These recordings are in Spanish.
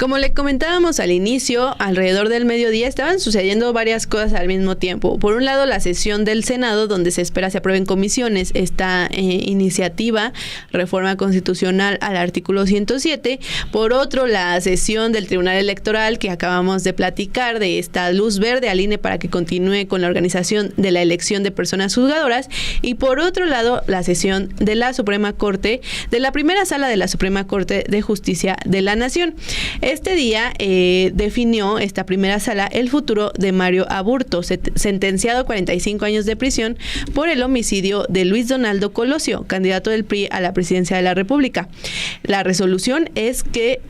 Como le comentábamos al inicio, alrededor del mediodía estaban sucediendo varias cosas al mismo tiempo. Por un lado, la sesión del Senado, donde se espera se aprueben comisiones esta iniciativa, reforma constitucional al artículo 107. Por otro, la sesión del Tribunal Electoral, que acabamos de platicar, de esta luz verde al INE para que continúe con la organización de la elección de personas juzgadoras. Y por otro lado, la sesión de la Suprema Corte, de la primera sala de la Suprema Corte de Justicia de la Nación. Este día definió esta primera sala el futuro de Mario Aburto, sentenciado a 45 años de prisión por el homicidio de Luis Donaldo Colosio, candidato del PRI a la presidencia de la República. La resolución es que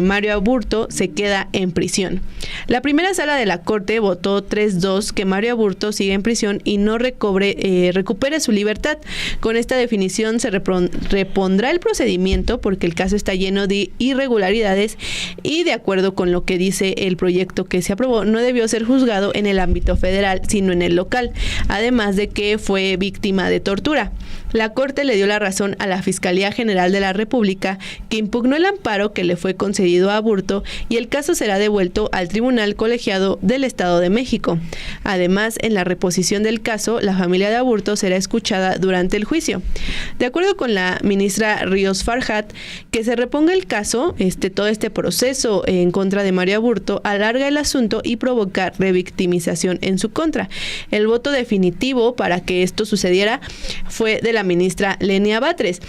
Mario Aburto se queda en prisión. La primera sala de la Corte votó 3-2 que Mario Aburto siga en prisión y no recupere su libertad. Con esta definición se repondrá el procedimiento porque el caso está lleno de irregularidades y, de acuerdo con lo que dice el proyecto que se aprobó, no debió ser juzgado en el ámbito federal, sino en el local, además de que fue víctima de tortura. La Corte le dio la razón a la Fiscalía General de la República, que impugnó el amparo que le fue concedido a Aburto, y el caso será devuelto al Tribunal Colegiado del Estado de México. Además, en la reposición del caso, la familia de Aburto será escuchada durante el juicio. De acuerdo con la ministra Ríos Farjat, que se reponga el caso, todo este proceso en contra de Mario Aburto alarga el asunto y provoca revictimización en su contra. El voto definitivo para que esto sucediera fue de la ministra Lenia Batres.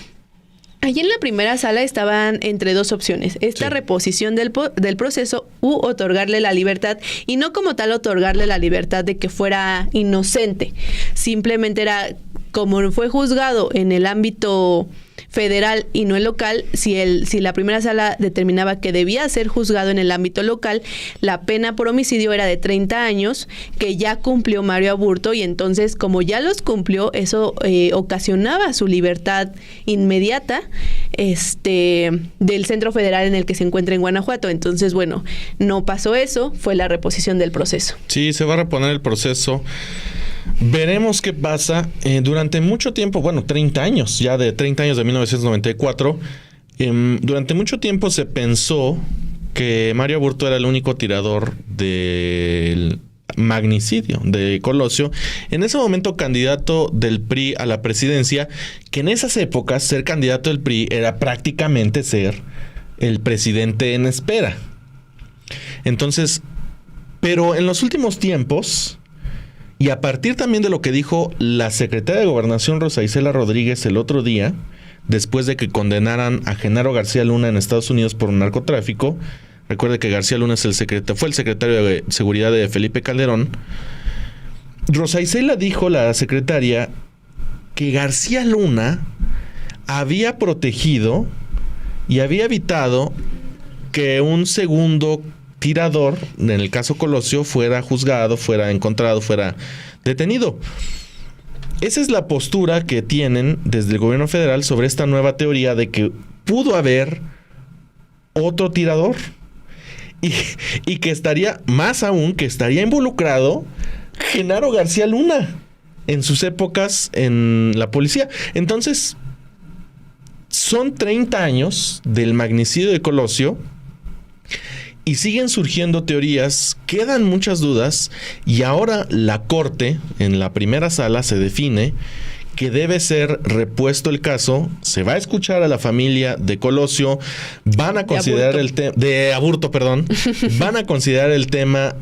Allí en la primera sala estaban entre dos opciones: esta reposición del proceso u otorgarle la libertad, y no como tal otorgarle la libertad de que fuera inocente. Simplemente era, como fue juzgado en el ámbito federal y no el local, si la primera sala determinaba que debía ser juzgado en el ámbito local, la pena por homicidio era de 30 años, que ya cumplió Mario Aburto, y entonces, como ya los cumplió, eso ocasionaba su libertad inmediata del centro federal en el que se encuentra en Guanajuato. Entonces, bueno, no pasó eso, fue la reposición del proceso. Sí, se va a reponer el proceso. Veremos qué pasa. Durante mucho tiempo, 30 años, ya de 30 años de 1994, durante mucho tiempo se pensó que Mario Aburto era el único tirador del magnicidio de Colosio, en ese momento candidato del PRI a la presidencia, que en esas épocas ser candidato del PRI era prácticamente ser el presidente en espera. Entonces, pero en los últimos tiempos, y a partir también de lo que dijo la secretaria de Gobernación Rosa Isela Rodríguez el otro día, después de que condenaran a Genaro García Luna en Estados Unidos por narcotráfico. Recuerde que García Luna fue el secretario de Seguridad de Felipe Calderón. Rosa Isela dijo, la secretaria, que García Luna había protegido y había evitado que un segundo tirador, en el caso Colosio, fuera juzgado, fuera encontrado, fuera detenido. Esa es la postura que tienen desde el gobierno federal sobre esta nueva teoría de que pudo haber otro tirador y que estaría, más aún, que estaría involucrado Genaro García Luna en sus épocas en la policía. Entonces, son 30 años del magnicidio de Colosio y siguen surgiendo teorías, quedan muchas dudas, y ahora la Corte, en la primera sala, se define que debe ser repuesto el caso. Se va a escuchar a la familia de Colosio, van a considerar el tema de Aburto, van a considerar el tema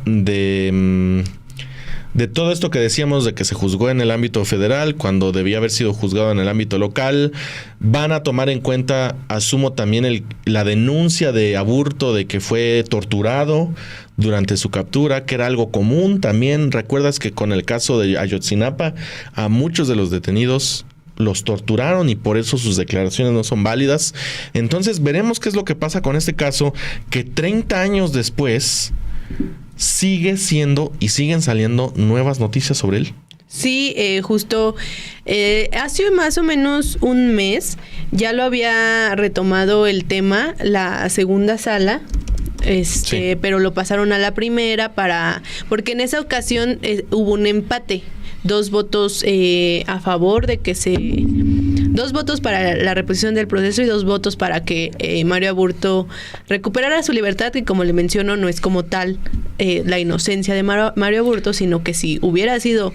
de todo esto que decíamos de que se juzgó en el ámbito federal cuando debía haber sido juzgado en el ámbito local. Van a tomar en cuenta, asumo, también la denuncia de Aburto de que fue torturado durante su captura, que era algo común también. Recuerdas que con el caso de Ayotzinapa a muchos de los detenidos los torturaron y por eso sus declaraciones no son válidas. Entonces veremos qué es lo que pasa con este caso, que 30 años después sigue siendo y siguen saliendo nuevas noticias sobre él. Sí, justo hace más o menos un mes ya lo había retomado el tema la segunda sala, sí, pero lo pasaron a la primera porque en esa ocasión hubo un empate, 2 votos a favor de que se 2 votos para la reposición del proceso y 2 votos para que Mario Aburto recuperara su libertad, que como le menciono no es como tal la inocencia de Mario Aburto, sino que si hubiera sido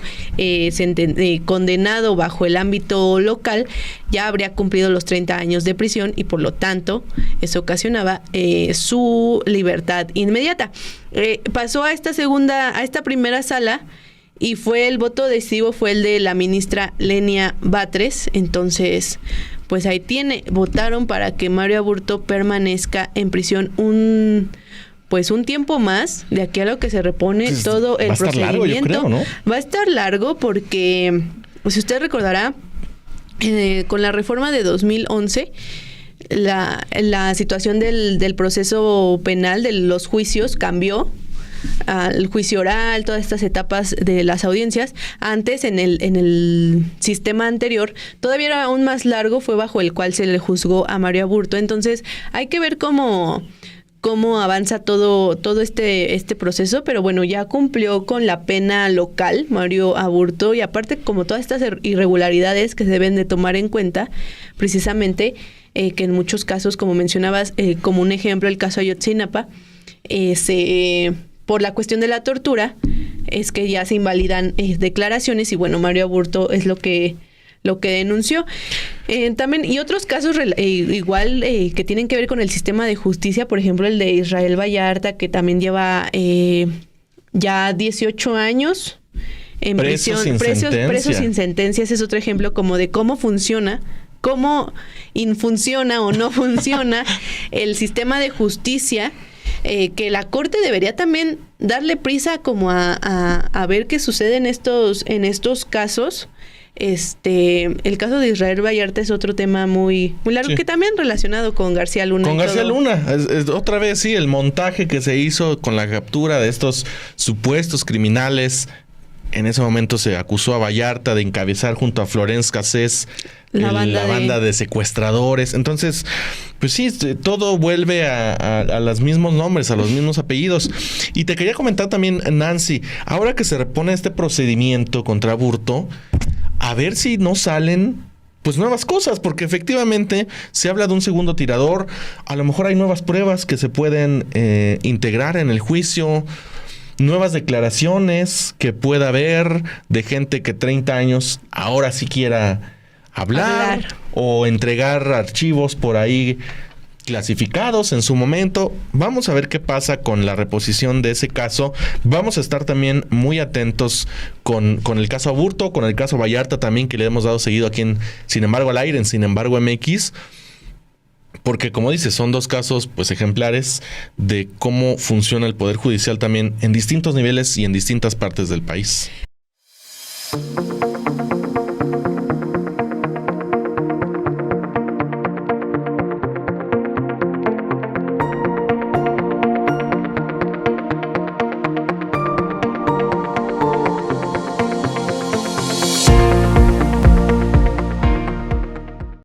condenado bajo el ámbito local, ya habría cumplido los 30 años de prisión y por lo tanto eso ocasionaba su libertad inmediata. Pasó a esta primera sala y el voto decisivo fue el de la ministra Lenia Batres. Entonces, pues ahí votaron para que Mario Aburto permanezca en prisión un tiempo más, de aquí a lo que se repone pues todo el procedimiento. Largo, yo creo, ¿no? Va a estar largo porque, si usted recordará, con la reforma de 2011, la situación del proceso penal, de los juicios, cambió. El juicio oral, todas estas etapas de las audiencias. Antes, en el sistema anterior, todavía era aún más largo, fue bajo el cual se le juzgó a Mario Aburto. Entonces, hay que ver cómo avanza todo este proceso, pero bueno, ya cumplió con la pena local Mario Aburto, y aparte, como todas estas irregularidades que se deben de tomar en cuenta, precisamente, que en muchos casos, como mencionabas, como un ejemplo, el caso Ayotzinapa, por la cuestión de la tortura, es que ya se invalidan declaraciones, y bueno, Mario Aburto es lo que denunció. También, y otros casos igual que tienen que ver con el sistema de justicia, por ejemplo, el de Israel Vallarta, que también lleva ya 18 años en prisión, preso sin sentencia. Ese es otro ejemplo como de cómo funciona, cómo infunciona o no funciona el sistema de justicia, que la Corte debería también darle prisa como a ver qué sucede en estos casos. El caso de Israel Vallarta es otro tema muy largo, sí, que también relacionado con García Luna. Con García Luna, es otra vez, sí, el montaje que se hizo con la captura de estos supuestos criminales. En ese momento se acusó a Vallarta de encabezar junto a Florence Cassés la banda de secuestradores. Entonces, pues sí, todo vuelve a los mismos nombres, a los mismos apellidos. Y te quería comentar también, Nancy, ahora que se repone este procedimiento contra Aburto, a ver si no salen pues nuevas cosas, porque efectivamente se habla de un segundo tirador. A lo mejor hay nuevas pruebas que se pueden integrar en el juicio, nuevas declaraciones que pueda haber de gente que 30 años ahora sí quiera hablar o entregar archivos por ahí clasificados en su momento. Vamos a ver qué pasa con la reposición de ese caso. Vamos a estar también muy atentos con el caso Aburto, con el caso Vallarta también, que le hemos dado seguido aquí en Sin Embargo al Aire, en Sin Embargo MX. Porque, como dices, son 2 casos pues ejemplares de cómo funciona el Poder Judicial también en distintos niveles y en distintas partes del país.